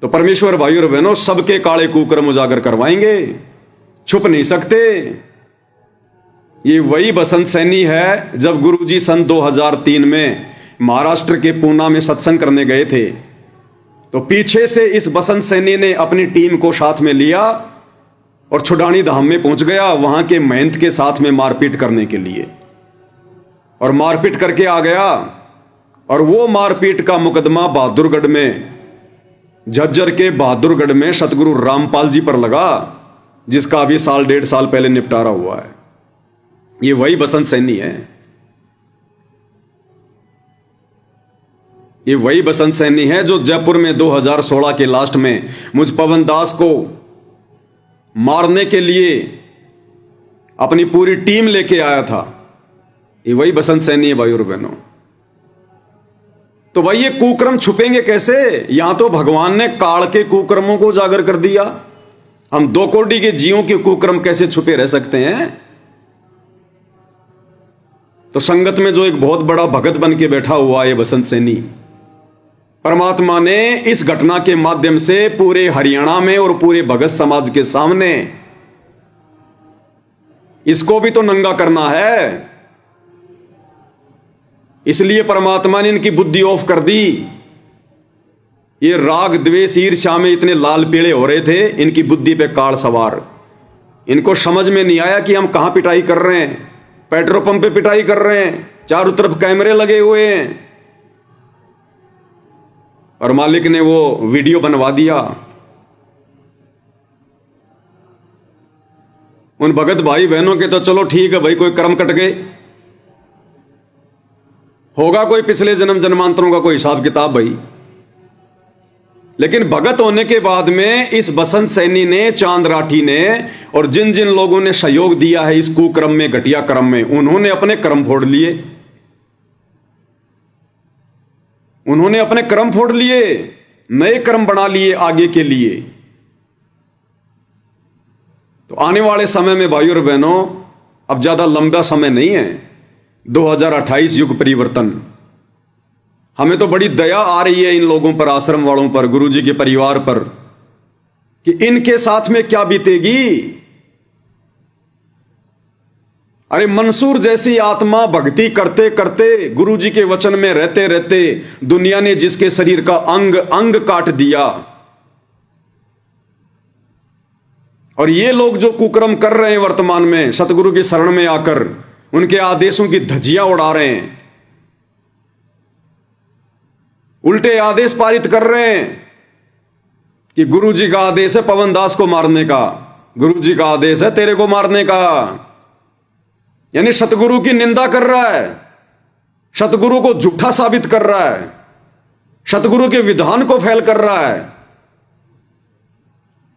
तो परमेश्वर भाई और बहनों सबके काले कुकर्म उजागर करवाएंगे, छुप नहीं सकते। ये वही बसंत सैनी है जब गुरुजी सन 2003 में महाराष्ट्र के पूना में सत्संग करने गए थे, तो पीछे से इस बसंत सैनी ने अपनी टीम को साथ में लिया और छुडानी धाम में पहुंच गया, वहां के महंत के साथ में मारपीट करने के लिए, और मारपीट करके आ गया। और वो मारपीट का मुकदमा बहादुरगढ़ में, झज्जर के बहादुरगढ़ में सतगुरु रामपाल जी पर लगा, जिसका अभी साल 1.5 साल पहले निपटारा हुआ है। ये वही बसंत सैनी है, ये वही बसंत सैनी है जो जयपुर में 2016 के लास्ट में मुझ पवन दास को मारने के लिए अपनी पूरी टीम लेके आया था। ये वही बसंत सैनी है भाई और बहनों। तो भाई ये कुकर्म छुपेंगे कैसे? यहां तो भगवान ने काल के कुकर्मों को उजागर कर दिया, हम 2 कोटि के जीवों के कुकर्म कैसे छुपे रह सकते हैं? तो संगत में जो एक बहुत बड़ा भगत बन के बैठा हुआ है बसंत सैनी, परमात्मा ने इस घटना के माध्यम से पूरे हरियाणा में और पूरे भगत समाज के सामने इसको भी तो नंगा करना है। इसलिए परमात्मा ने इनकी बुद्धि ऑफ कर दी। ये राग द्वेष ईर्ष्या में इतने लाल पीले हो रहे थे, इनकी बुद्धि पे काल सवार। इनको समझ में नहीं आया कि हम कहां पिटाई कर रहे हैं। पेट्रोल पंप पे पिटाई कर रहे हैं, चारों तरफ कैमरे लगे हुए हैं, और मालिक ने वो वीडियो बनवा दिया। उन भगत भाई बहनों के तो चलो ठीक है भाई, कोई कर्म कट गए, होगा कोई पिछले जन्म जन्मांतरों का कोई हिसाब किताब भाई। लेकिन भगत होने के बाद में इस बसंत सैनी ने, चांद राठी ने, और जिन जिन लोगों ने सहयोग दिया है इस कुक्रम में, घटिया कर्म में, उन्होंने अपने कर्म फोड़ लिए। उन्होंने अपने कर्म फोड़ लिए, नए कर्म बना लिए आगे के लिए। तो आने वाले समय में भाई और बहनों, अब ज्यादा लंबा समय नहीं है, 2028 युग परिवर्तन। हमें तो बड़ी दया आ रही है इन लोगों पर, आश्रम वालों पर, गुरुजी के परिवार पर, कि इनके साथ में क्या बीतेगी। अरे मंसूर जैसी आत्मा भक्ति करते करते, गुरुजी के वचन में रहते रहते, दुनिया ने जिसके शरीर का अंग अंग काट दिया, और ये लोग जो कुकर्म कर रहे हैं वर्तमान में, सतगुरु की शरण में आकर उनके आदेशों की धज्जियां उड़ा रहे हैं, उल्टे आदेश पारित कर रहे हैं कि गुरुजी का आदेश है पवन दास को मारने का, गुरुजी का आदेश है तेरे को मारने का। यानी सतगुरु की निंदा कर रहा है, सतगुरु को झूठा साबित कर रहा है, सतगुरु के विधान को फैल कर रहा है,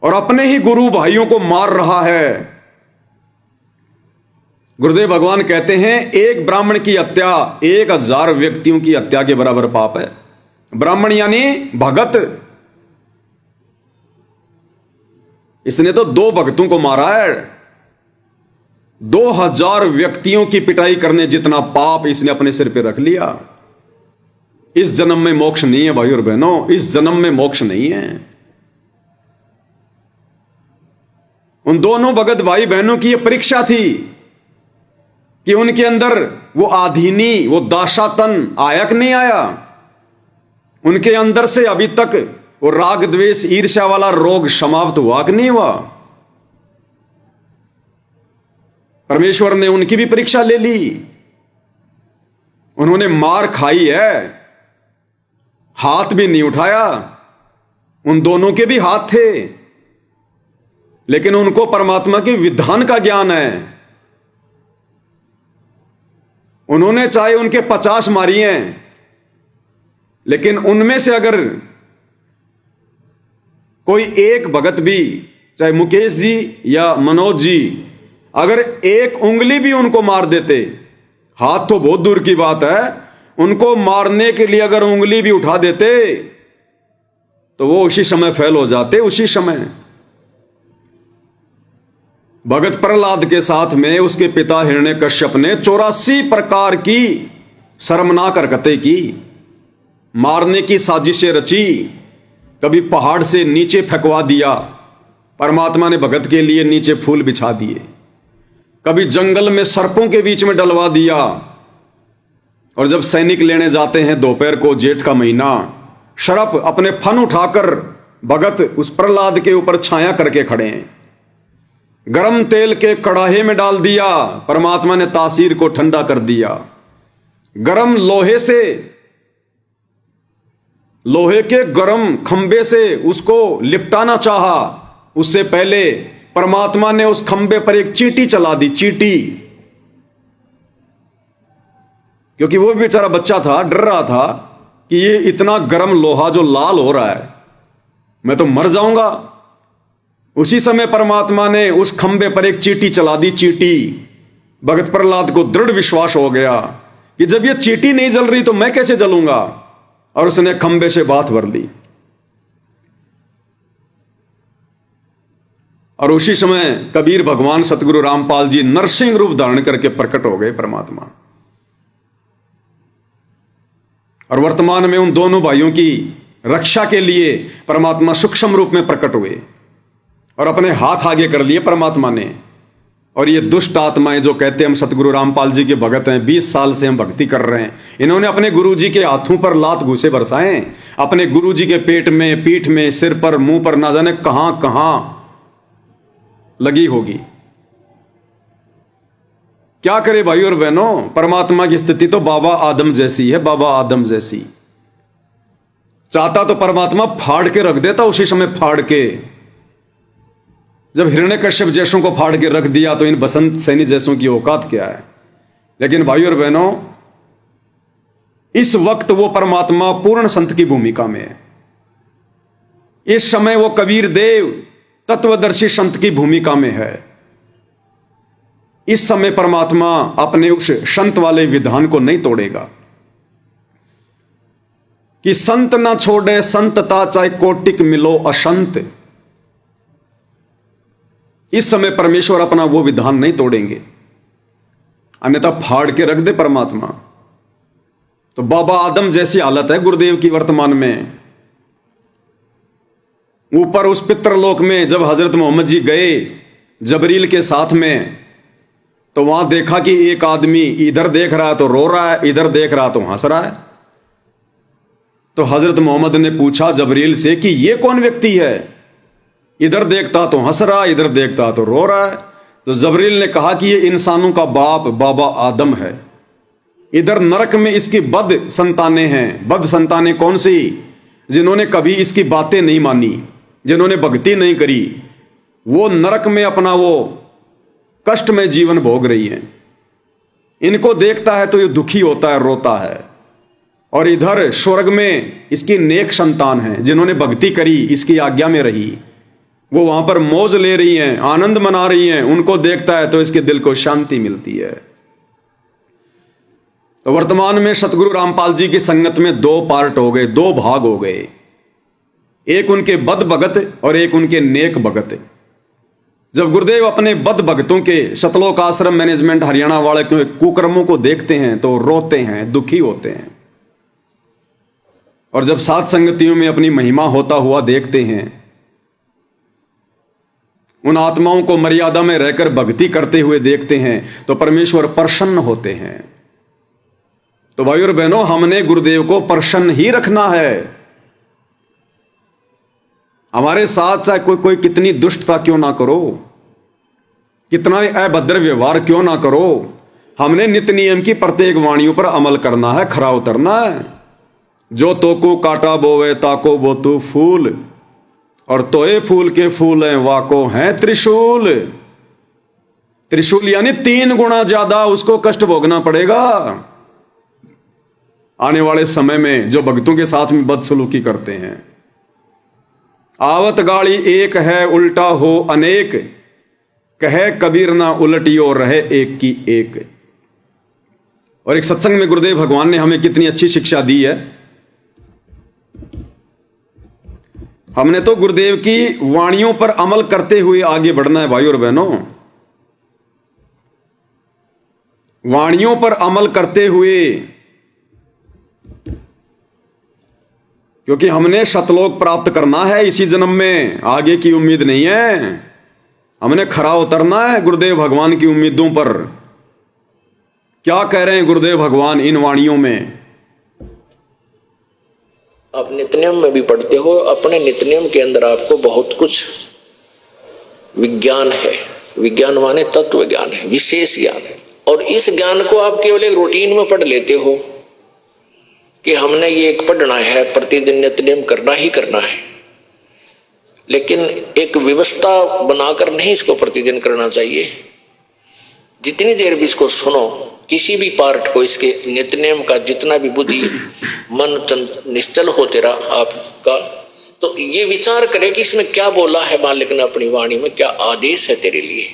और अपने ही गुरु भाइयों को मार रहा है। गुरुदेव भगवान कहते हैं, एक ब्राह्मण की हत्या 1000 व्यक्तियों की हत्या के बराबर पाप है। ब्राह्मण यानी भगत, इसने तो 2 भक्तों को मारा है। 2000 व्यक्तियों की पिटाई करने जितना पाप इसने अपने सिर पे रख लिया। इस जन्म में मोक्ष नहीं है भाई और बहनों, इस जन्म में मोक्ष नहीं है। उन दोनों भगत भाई बहनों की यह परीक्षा थी कि उनके अंदर वो आधीनी, वो दाशातन आया कि नहीं आया। उनके अंदर से अभी तक वो राग द्वेष ईर्ष्या वाला रोग समाप्त हुआ कि नहीं हुआ। परमेश्वर ने उनकी भी परीक्षा ले ली। उन्होंने मार खाई है, हाथ भी नहीं उठाया। उन दोनों के भी हाथ थे, लेकिन उनको परमात्मा के विधान का ज्ञान है। उन्होंने चाहे उनके 50 मारी हैं, लेकिन उनमें से अगर कोई एक भगत भी, चाहे मुकेश जी या मनोज जी, अगर एक उंगली भी उनको मार देते, हाथ तो बहुत दूर की बात है, उनको मारने के लिए अगर उंगली भी उठा देते तो वो उसी समय फेल हो जाते। उसी समय भगत प्रहलाद के साथ में उसके पिता हिरण्यकश्यप ने 84 प्रकार की शर्मनाक हरकतें की, मारने की साजिशें रची। कभी पहाड़ से नीचे फेंकवा दिया, परमात्मा ने भगत के लिए नीचे फूल बिछा दिए। कभी जंगल में सर्पों के बीच में डलवा दिया। और जब सैनिक लेने जाते हैं दोपहर को, जेठ का महीना, शरप अपने फन उठाकर भगत उस प्रहलाद के ऊपर छाया करके खड़े हैं। गरम तेल के कड़ाहे में डाल दिया, परमात्मा ने तासीर को ठंडा कर दिया। गरम लोहे से, लोहे के गरम खंबे से उसको लिपटाना चाहा, उससे पहले परमात्मा ने उस खंबे पर एक चींटी चला दी, चींटी। क्योंकि वो भी बेचारा बच्चा था, डर रहा था कि ये इतना गर्म लोहा जो लाल हो रहा है, मैं तो मर जाऊंगा। उसी समय परमात्मा ने उस खंबे पर एक चींटी चला दी, चींटी। भगत प्रहलाद को दृढ़ विश्वास हो गया कि जब ये चींटी नहीं जल रही तो मैं कैसे जलूंगा, और उसने खंबे से बात भर ली। और उसी समय कबीर भगवान सतगुरु रामपाल जी नरसिंह रूप धारण करके प्रकट हो गए परमात्मा। और वर्तमान में उन दोनों भाइयों की रक्षा के लिए परमात्मा सूक्ष्म रूप में प्रकट हुए और अपने हाथ आगे कर लिए परमात्मा ने। और ये दुष्ट आत्माएं जो कहते हैं हम सतगुरु रामपाल जी के भगत हैं, 20 साल से हम भक्ति कर रहे हैं, इन्होंने अपने गुरु जी के हाथों पर लात घूसे बरसाए, अपने गुरु जी के पेट में, पीठ में, सिर पर, मुंह पर, ना जाने कहां कहां लगी होगी। क्या करे भाई और बहनों, परमात्मा की स्थिति तो बाबा आदम जैसी है, बाबा आदम जैसी। चाहता तो परमात्मा फाड़ के रख देता, उसी समय फाड़ के। जब हिरण्यकश्यप जैसों को फाड़ के रख दिया तो इन बसंत सैनी जैसों की औकात क्या है। लेकिन भाई और बहनों, इस वक्त वो परमात्मा पूर्ण संत की भूमिका में है। इस समय वो कबीर देव तत्वदर्शी संत की भूमिका में है। इस समय परमात्मा अपने उस संत वाले विधान को नहीं तोड़ेगा कि संत ना छोड़े संतता, चाहे कोटिक मिलो असंत। इस समय परमेश्वर अपना वो विधान नहीं तोड़ेंगे, अन्यथा फाड़ के रख दे परमात्मा। तो बाबा आदम जैसी हालत है गुरुदेव की वर्तमान में। ऊपर उस पितृलोक में जब हजरत मोहम्मद जी गए जबरील के साथ में, तो वहां देखा कि एक आदमी इधर देख रहा है तो रो रहा है, इधर देख रहा तो हंस रहा है। तो हजरत मोहम्मद ने पूछा जबरील से कि ये कौन व्यक्ति है, इधर देखता तो हंस रहा, इधर देखता तो रो रहा है। तो जबरील ने कहा कि ये इंसानों का बाप बाबा आदम है। इधर नरक में इसकी बद संतानें हैं। बद संतानें कौन सी? जिन्होंने कभी इसकी बातें नहीं मानी, जिन्होंने भक्ति नहीं करी, वो नरक में अपना वो कष्ट में जीवन भोग रही हैं। इनको देखता है तो ये दुखी होता है, रोता है। और इधर स्वर्ग में इसकी नेक संतान हैं, जिन्होंने भक्ति करी, इसकी आज्ञा में रही, वो वहां पर मौज ले रही हैं, आनंद मना रही हैं। उनको देखता है तो इसके दिल को शांति मिलती है। तो वर्तमान में सतगुरु रामपाल जी की संगत में 2 पार्ट हो गए, 2 भाग हो गए। एक उनके बद भगत और एक उनके नेक भगत। जब गुरुदेव अपने बद भक्तों के सतलोक आश्रम मैनेजमेंट हरियाणा वाले के कुकर्मों को देखते हैं तो रोते हैं, दुखी होते हैं। और जब सात संगतियों में अपनी महिमा होता हुआ देखते हैं, उन आत्माओं को मर्यादा में रहकर भक्ति करते हुए देखते हैं, तो परमेश्वर प्रसन्न होते हैं। तो भाई और बहनों, हमने गुरुदेव को प्रसन्न ही रखना है। हमारे साथ चाहे कोई कितनी दुष्टता क्यों ना करो, कितना अभद्र व्यवहार क्यों ना करो, हमने नित्य नियम की प्रत्येक वाणियों पर अमल करना है, खरा उतरना है। जो तो को काटा बोवे ताको बो तू फूल, और तोए फूल के फूल हैं वाको हैं त्रिशूल। त्रिशूल यानी 3 गुना ज्यादा उसको कष्ट भोगना पड़ेगा आने वाले समय में जो भक्तों के साथ में बदसलूकी करते हैं। आवत गाड़ी एक है उल्टा हो अनेक, कहे कबीर ना उलटियो रहे एक की एक। और एक सत्संग में गुरुदेव भगवान ने हमें कितनी अच्छी शिक्षा दी है। हमने तो गुरुदेव की वाणियों पर अमल करते हुए आगे बढ़ना है भाई और बहनों। वाणियों पर अमल करते हुए क्योंकि हमने सतलोक प्राप्त करना है इसी जन्म में, आगे की उम्मीद नहीं है। हमने खरा उतरना है गुरुदेव भगवान की उम्मीदों पर। क्या कह रहे हैं गुरुदेव भगवान इन वाणियों में? आप नित्यनियम में भी पढ़ते हो, अपने नित्यनियम के अंदर आपको बहुत कुछ विज्ञान है। विज्ञान माने तत्व ज्ञान है, विशेष ज्ञान है। और इस ज्ञान को आप केवल एक रूटीन में पढ़ लेते हो कि हमने ये एक पढ़ना है, प्रतिदिन नित्यनियम करना ही करना है, लेकिन एक व्यवस्था बनाकर नहीं इसको प्रतिदिन करना चाहिए। जितनी देर भी इसको सुनो, किसी भी पार्ट को, इसके नित्यनियम का जितना भी बुद्धि मन निश्चल हो तेरा आपका, तो ये विचार करे कि इसमें क्या बोला है मालिक ने अपनी वाणी में, क्या आदेश है तेरे लिए।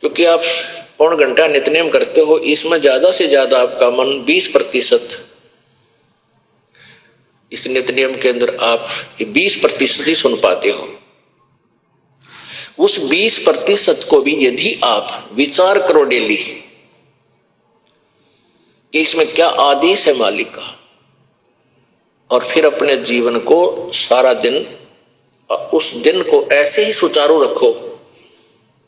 क्योंकि आप पौन घंटा नित्यनियम करते हो, इसमें ज्यादा से ज्यादा आपका मन 20% इस नित्यनियम के अंदर आप 20% ही सुन पाते हो। उस 20% को भी यदि आप विचार करो डेली कि इसमें क्या आदेश है मालिक का, और फिर अपने जीवन को सारा दिन, उस दिन को ऐसे ही सुचारू रखो।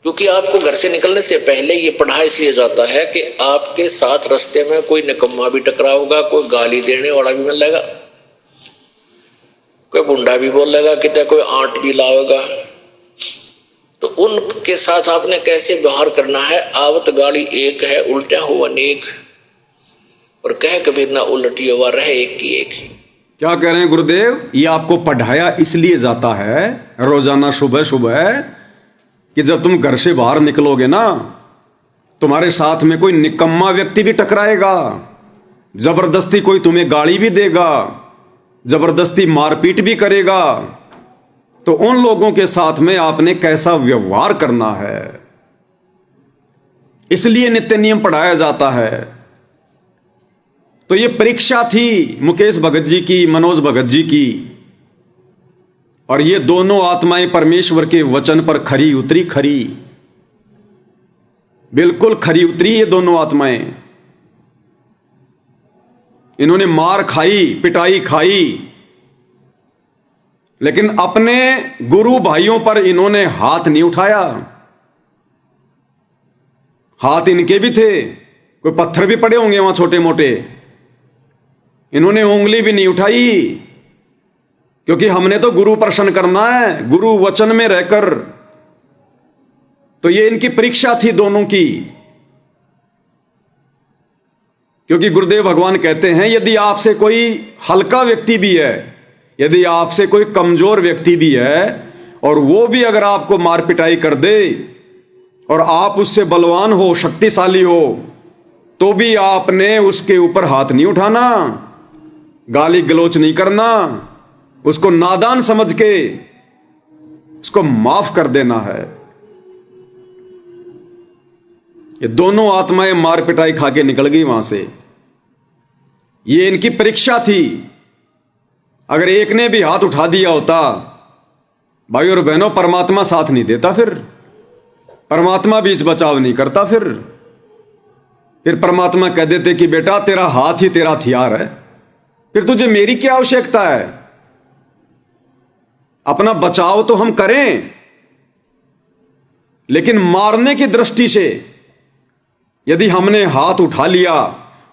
क्योंकि आपको घर से निकलने से पहले ये पढ़ा इसलिए जाता है कि आपके साथ रास्ते में कोई निकम्मा भी टकरा होगा, कोई गाली देने वाला भी मिलेगा, कोई बुंडा भी बोलेगा, कितना कोई आंट भी लाएगा। तो उनके साथ आपने कैसे व्यवहार करना है। आवत गाली एक है, उल्टा हो अनेक, और कह कबीर ना उलटी हुआ रहे एक की एक। क्या कह रहे हैं गुरुदेव? ये आपको पढ़ाया इसलिए जाता है रोजाना सुबह सुबह कि जब तुम घर से बाहर निकलोगे ना, तुम्हारे साथ में कोई निकम्मा व्यक्ति भी टकराएगा, जबरदस्ती कोई तुम्हें गाली भी देगा, जबरदस्ती मारपीट भी करेगा, तो उन लोगों के साथ में आपने कैसा व्यवहार करना है, इसलिए नित्य नियम पढ़ाया जाता है। तो ये परीक्षा थी मुकेश भगत जी की, मनोज भगत जी की, और ये दोनों आत्माएं परमेश्वर के वचन पर खरी उतरी, खरी, बिल्कुल खरी उतरी ये दोनों आत्माएं। इन्होंने मार खाई, पिटाई खाई, लेकिन अपने गुरु भाइयों पर इन्होंने हाथ नहीं उठाया। हाथ इनके भी थे, कोई पत्थर भी पड़े होंगे वहां छोटे मोटे, इन्होंने उंगली भी नहीं उठाई, क्योंकि हमने तो गुरु प्रसन्न करना है, गुरु वचन में रहकर। तो ये इनकी परीक्षा थी दोनों की। क्योंकि गुरुदेव भगवान कहते हैं यदि आपसे कोई हल्का व्यक्ति भी है, यदि आपसे कोई कमजोर व्यक्ति भी है, और वो भी अगर आपको मार पिटाई कर दे और आप उससे बलवान हो, शक्तिशाली हो, तो भी आपने उसके ऊपर हाथ नहीं उठाना, गाली गलोच नहीं करना, उसको नादान समझ के उसको माफ कर देना है। ये दोनों आत्माएं मार पिटाई खा के निकल गई वहां से। ये इनकी परीक्षा थी। अगर एक ने भी हाथ उठा दिया होता, भाई और बहनों, परमात्मा साथ नहीं देता, फिर परमात्मा बीच बचाव नहीं करता। फिर परमात्मा कह देते कि बेटा तेरा हाथ ही तेरा हथियार है, फिर तुझे मेरी क्या आवश्यकता है। अपना बचाव तो हम करें, लेकिन मारने की दृष्टि से यदि हमने हाथ उठा लिया,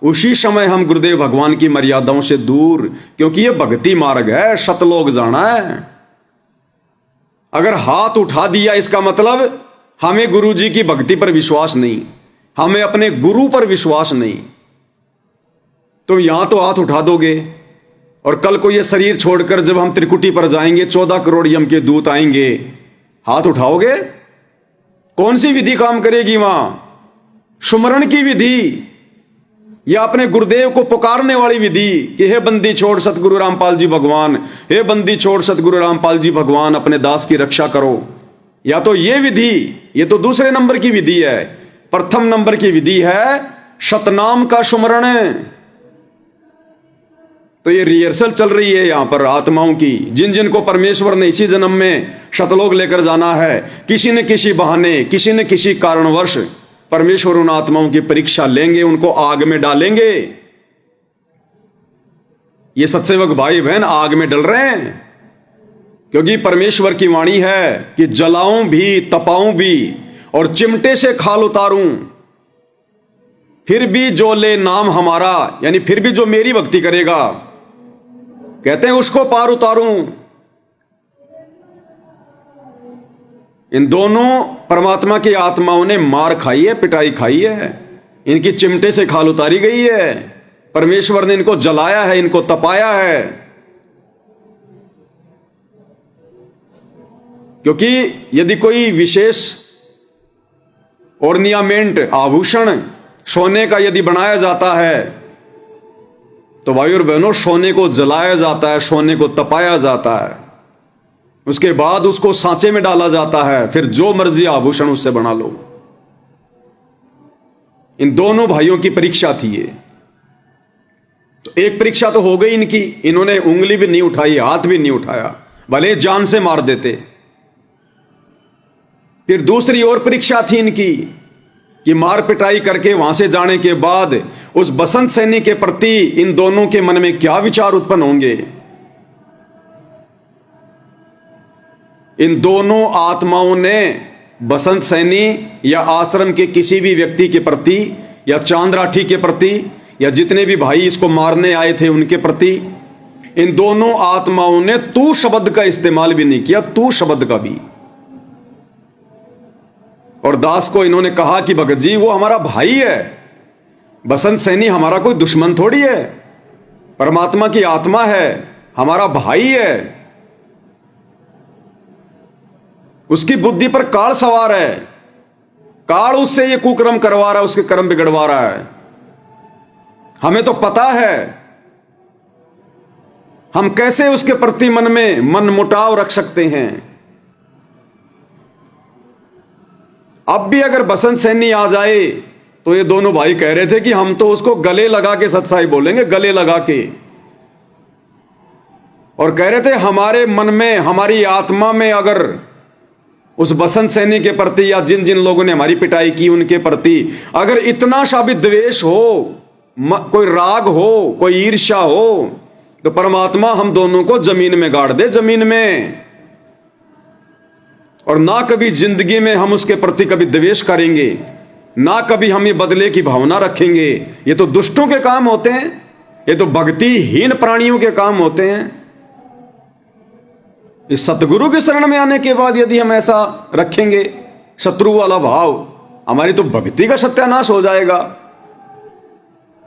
उसी समय हम गुरुदेव भगवान की मर्यादाओं से दूर, क्योंकि यह भक्ति मार्ग है, सतलोक जाना है। अगर हाथ उठा दिया, इसका मतलब हमें गुरु जी की भक्ति पर विश्वास नहीं, हमें अपने गुरु पर विश्वास नहीं। तो यहां तो हाथ उठा दोगे, और कल को यह शरीर छोड़कर जब हम त्रिकुटी पर जाएंगे, 14 करोड़ यम के दूत आएंगे, हाथ उठाओगे? कौन सी विधि काम करेगी वहां? सुमरण की विधि या अपने गुरुदेव को पुकारने वाली विधि कि हे बंदी छोड़ सतगुरु रामपाल जी भगवान, हे बंदी छोड़ सतगुरु रामपाल जी भगवान, अपने दास की रक्षा करो। या तो ये विधि, ये तो दूसरे नंबर की विधि है। प्रथम नंबर की विधि है सतनाम का सुमरण। तो ये रिहर्सल चल रही है यहां पर आत्माओं की, जिन जिन को परमेश्वर ने इसी जन्म में सतलोक लेकर जाना है, किसी न किसी बहाने, किसी न किसी कारणवश परमेश्वर उन आत्माओं की परीक्षा लेंगे, उनको आग में डालेंगे। ये सत्सेवक भाई बहन आग में डल रहे हैं, क्योंकि परमेश्वर की वाणी है कि जलाऊं भी, तपाऊं भी और चिमटे से खाल उतारूं, फिर भी जो ले नाम हमारा, यानी फिर भी जो मेरी भक्ति करेगा, कहते हैं उसको पार उतारूं। इन दोनों परमात्मा की आत्माओं ने मार खाई है, पिटाई खाई है, इनकी चिमटे से खाल उतारी गई है। परमेश्वर ने इनको जलाया है, इनको तपाया है, क्योंकि यदि कोई विशेष ऑर्नियामेंट, आभूषण सोने का यदि बनाया जाता है, तो भाई और बहनों सोने को जलाया जाता है, सोने को तपाया जाता है, उसके बाद उसको सांचे में डाला जाता है, फिर जो मर्जी आभूषण उससे बना लो। इन दोनों भाइयों की परीक्षा थी ये। तो एक परीक्षा तो हो गई इनकी, इन्होंने उंगली भी नहीं उठाई, हाथ भी नहीं उठाया, भले जान से मार देते। फिर दूसरी और परीक्षा थी इनकी कि मार पिटाई करके वहां से जाने के बाद उस बसंत सैनी के प्रति इन दोनों के मन में क्या विचार उत्पन्न होंगे। इन दोनों आत्माओं ने बसंत सैनी या आश्रम के किसी भी व्यक्ति के प्रति, या चांदराठी के प्रति, या जितने भी भाई इसको मारने आए थे उनके प्रति, इन दोनों आत्माओं ने तू शब्द का इस्तेमाल भी नहीं किया, तू शब्द का भी। और दास को इन्होंने कहा कि भगत जी वो हमारा भाई है, बसंत सैनी हमारा कोई दुश्मन थोड़ी है, परमात्मा की आत्मा है, हमारा भाई है। उसकी बुद्धि पर काल सवार है, काल उससे ये कुकर्म करवा रहा है, उसके कर्म बिगड़वा रहा है। हमें तो पता है हम कैसे उसके प्रति मन में मन मुटाव रख सकते हैं। अब भी अगर बसंत सैनी आ जाए तो ये दोनों भाई कह रहे थे कि हम तो उसको गले लगा के सत्साई बोलेंगे, गले लगा के। और कह रहे थे हमारे मन में, हमारी आत्मा में अगर उस बसंत सैनी के प्रति या जिन जिन लोगों ने हमारी पिटाई की उनके प्रति अगर इतना सा भी द्वेष हो, कोई राग हो, कोई ईर्ष्या हो, तो परमात्मा हम दोनों को जमीन में गाड़ दे, जमीन में। और ना कभी जिंदगी में हम उसके प्रति कभी द्वेष करेंगे, ना कभी हम ये बदले की भावना रखेंगे। ये तो दुष्टों के काम होते हैं, ये तो भक्तिहीन प्राणियों के काम होते हैं। इस सतगुरु के शरण में आने के बाद यदि हम ऐसा रखेंगे शत्रु वाला भाव, हमारी तो भक्ति का सत्यानाश हो जाएगा।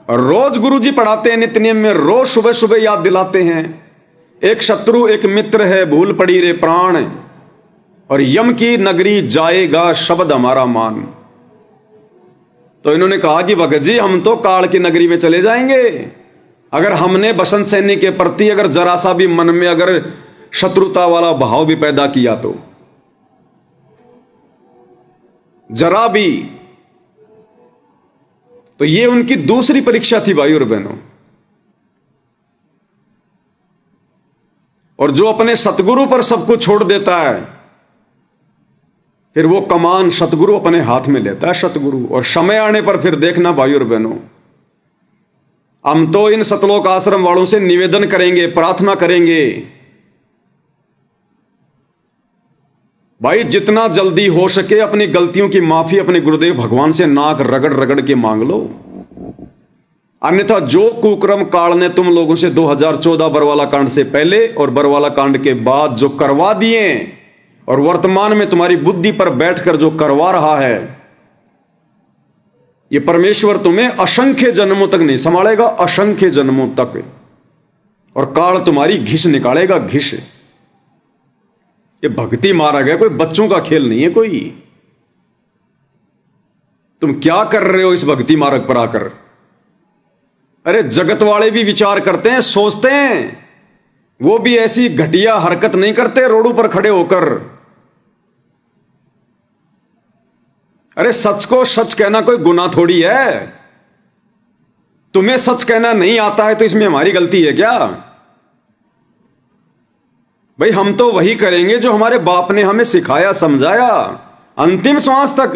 और रोज गुरु जी पढ़ाते हैं नित्य नियम में, रोज सुबह सुबह याद दिलाते हैं, एक शत्रु एक मित्र है, भूल पड़ी रे प्राण, और यम की नगरी जाएगा शब्द हमारा मान। तो इन्होंने कहा कि भगत जी हम तो काल की नगरी में चले जाएंगे अगर हमने बसंत सैनी के प्रति अगर जरा सा भी मन में अगर शत्रुता वाला भाव भी पैदा किया तो, जरा भी। तो ये उनकी दूसरी परीक्षा थी भाई और बहनों। और जो अपने सतगुरु पर सब कुछ छोड़ देता है, फिर वो कमान सतगुरु अपने हाथ में लेता है, सतगुरु। और समय आने पर फिर देखना भाई और बहनों, हम तो इन सतलोक आश्रम वालों से निवेदन करेंगे, प्रार्थना करेंगे, भाई जितना जल्दी हो सके अपनी गलतियों की माफी अपने गुरुदेव भगवान से नाक रगड़ रगड़ के मांग लो। अन्यथा जो कुकर्म काल ने तुम लोगों से 2014 बरवाला कांड से पहले और बरवाला कांड के बाद जो करवा दिए और वर्तमान में तुम्हारी बुद्धि पर बैठकर जो करवा रहा है, ये परमेश्वर तुम्हें असंख्य जन्मों तक नहीं संभालेगा, असंख्य जन्मों तक। और काल तुम्हारी घिस निकालेगा, घिस। ये भक्ति मार्ग है, कोई बच्चों का खेल नहीं है कोई। तुम क्या कर रहे हो इस भक्ति मार्ग पर आकर? अरे जगत वाले भी विचार करते हैं, सोचते हैं, वो भी ऐसी घटिया हरकत नहीं करते रोडों पर खड़े होकर। अरे सच को सच कहना कोई गुनाह थोड़ी है। तुम्हें सच कहना नहीं आता है तो इसमें हमारी गलती है क्या? भाई हम तो वही करेंगे जो हमारे बाप ने हमें सिखाया, समझाया, अंतिम श्वास तक।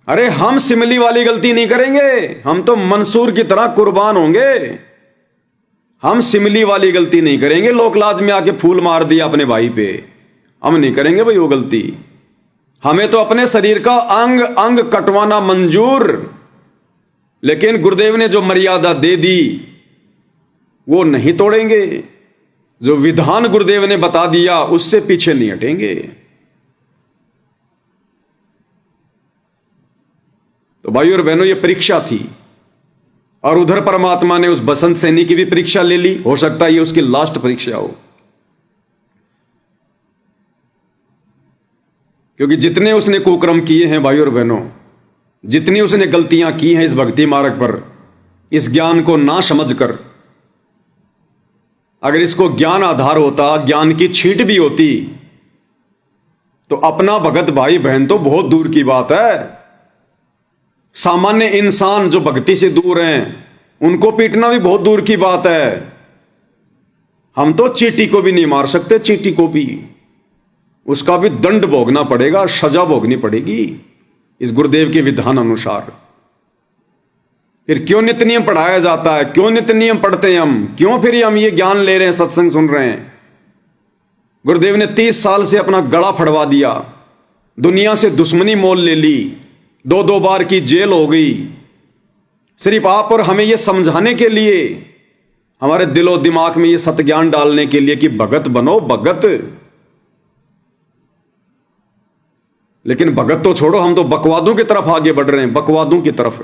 अरे हम सिमली वाली गलती नहीं करेंगे, हम तो मंसूर की तरह कुर्बान होंगे। हम सिमली वाली गलती नहीं करेंगे, लोकलाज में आके फूल मार दिया अपने भाई पे, हम नहीं करेंगे भाई वो गलती। हमें तो अपने शरीर का अंग अंग कटवाना मंजूर, लेकिन गुरुदेव ने जो मर्यादा दे दी वो नहीं तोड़ेंगे। जो विधान गुरुदेव ने बता दिया उससे पीछे नहीं हटेंगे। तो भाइयों और बहनों, ये परीक्षा थी, और उधर परमात्मा ने उस बसंत सैनी की भी परीक्षा ले ली। हो सकता है ये उसकी लास्ट परीक्षा हो, क्योंकि जितने उसने कुकर्म किए हैं भाइयों और बहनों, जितनी उसने गलतियां की हैं इस भक्ति मार्ग पर, इस ज्ञान को ना समझकर, अगर इसको ज्ञान आधार होता, ज्ञान की छींट भी होती, तो अपना भगत भाई बहन तो बहुत दूर की बात है। सामान्य इंसान जो भक्ति से दूर हैं उनको पीटना भी बहुत दूर की बात है। हम तो चींटी को भी नहीं मार सकते, चींटी को भी, उसका भी दंड भोगना पड़ेगा, सजा भोगनी पड़ेगी इस गुरुदेव के विधान अनुसार। फिर क्यों नित्य नियम पढ़ाया जाता है, क्यों नित्य नियम पढ़ते हैं हम, क्यों फिर हम ये ज्ञान ले रहे हैं, सत्संग सुन रहे हैं। गुरुदेव ने 30 साल से अपना गला फड़वा दिया, दुनिया से दुश्मनी मोल ले ली, 2-2 बार की जेल हो गई, सिर्फ आप और हमें यह समझाने के लिए, हमारे दिलो दिमाग में यह सत्य ज्ञान डालने के लिए कि भगत बनो, भगत। लेकिन भगत तो छोड़ो, हम तो बकवादों की तरफ आगे बढ़ रहे हैं, बकवादों की तरफ।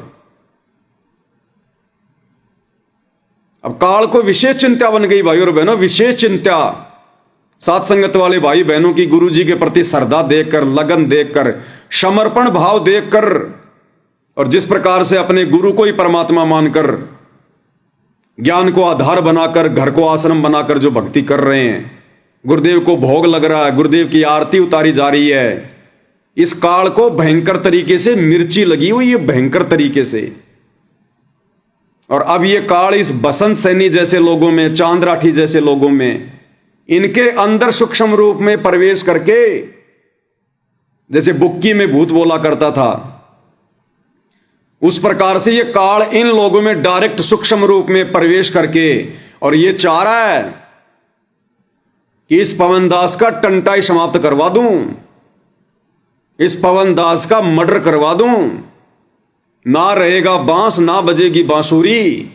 अब काल को विशेष चिंता बन गई भाई और बहनों, विशेष चिंता। साथ संगत वाले भाई बहनों की गुरु जी के प्रति श्रद्धा देखकर, लगन देखकर, समर्पण भाव देखकर, और जिस प्रकार से अपने गुरु को ही परमात्मा मानकर, ज्ञान को आधार बनाकर, घर को आश्रम बनाकर जो भक्ति कर रहे हैं, गुरुदेव को भोग लग रहा है, गुरुदेव की आरती उतारी जा रही है, इस काल को भयंकर तरीके से मिर्ची लगी हुई है, भयंकर तरीके से। और अब ये काल इस बसंत सैनी जैसे लोगों में, चांद राठी जैसे लोगों में, इनके अंदर सूक्ष्म रूप में प्रवेश करके, जैसे बुक्की में भूत बोला करता था, उस प्रकार से ये काल इन लोगों में डायरेक्ट सूक्ष्म रूप में प्रवेश करके, और ये चाह रहा है कि इस पवन दास का टंटाई समाप्त करवा दूं, इस पवन दास का मर्डर करवा दूं, ना रहेगा बांस, ना बजेगी बांसुरी।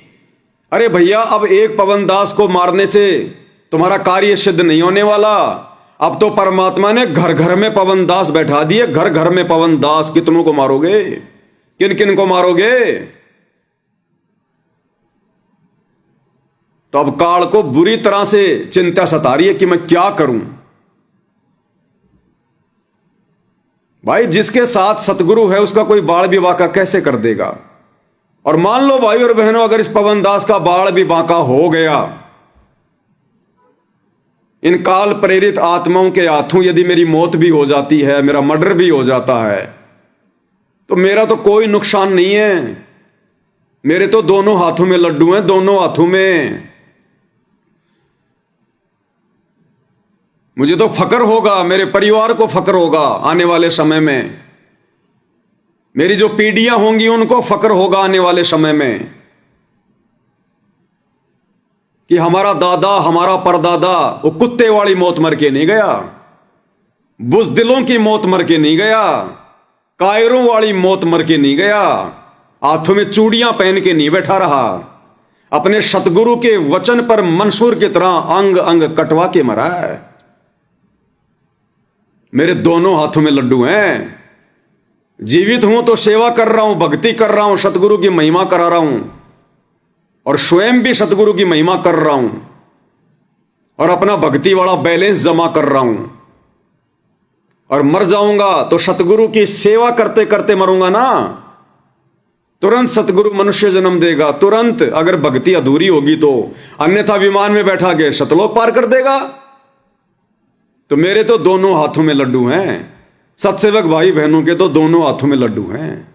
अरे भैया, अब एक पवन दास को मारने से तुम्हारा कार्य सिद्ध नहीं होने वाला। अब तो परमात्मा ने घर घर में पवन दास बैठा दिए, घर घर में पवन दास। कितनों को मारोगे, किन किन को मारोगे? तो अब काल को बुरी तरह से चिंता सता रही है कि मैं क्या करूं। भाई, जिसके साथ सतगुरु है उसका कोई बाल भी बांका कैसे कर देगा? और मान लो भाई और बहनों, अगर इस पवन दास का बाल भी बांका हो गया, इन काल प्रेरित आत्माओं के हाथों यदि मेरी मौत भी हो जाती है, मेरा मर्डर भी हो जाता है, तो मेरा तो कोई नुकसान नहीं है। मेरे तो दोनों हाथों में लड्डू हैं, दोनों हाथों में। मुझे तो फक्र होगा, मेरे परिवार को फक्र होगा आने वाले समय में, मेरी जो पीढ़ियां होंगी उनको फक्र होगा आने वाले समय में कि हमारा दादा, हमारा परदादा वो कुत्ते वाली मौत मर के नहीं गया, बुज़दिलों की मौत मर के नहीं गया, कायरों वाली मौत मर के नहीं गया, हाथों में चूड़ियां पहन के नहीं बैठा रहा, अपने सतगुरु के वचन पर मंसूर की तरह अंग अंग कटवा के मरा है। मेरे दोनों हाथों में लड्डू हैं। जीवित हूं तो सेवा कर रहा हूं, भक्ति कर रहा हूं, सतगुरु की महिमा करा रहा हूं, और स्वयं भी सतगुरु की महिमा कर रहा हूं, और अपना भक्ति वाला बैलेंस जमा कर रहा हूं। और मर जाऊंगा तो सतगुरु की सेवा करते करते मरूंगा ना। तुरंत सतगुरु मनुष्य जन्म देगा, तुरंत, अगर भक्ति अधूरी होगी तो। अन्यथा विमान में बैठा के सतलोक पार कर देगा। तो मेरे तो दोनों हाथों में लड्डू हैं, सत्सेवक भाई बहनों के तो दोनों हाथों में लड्डू हैं।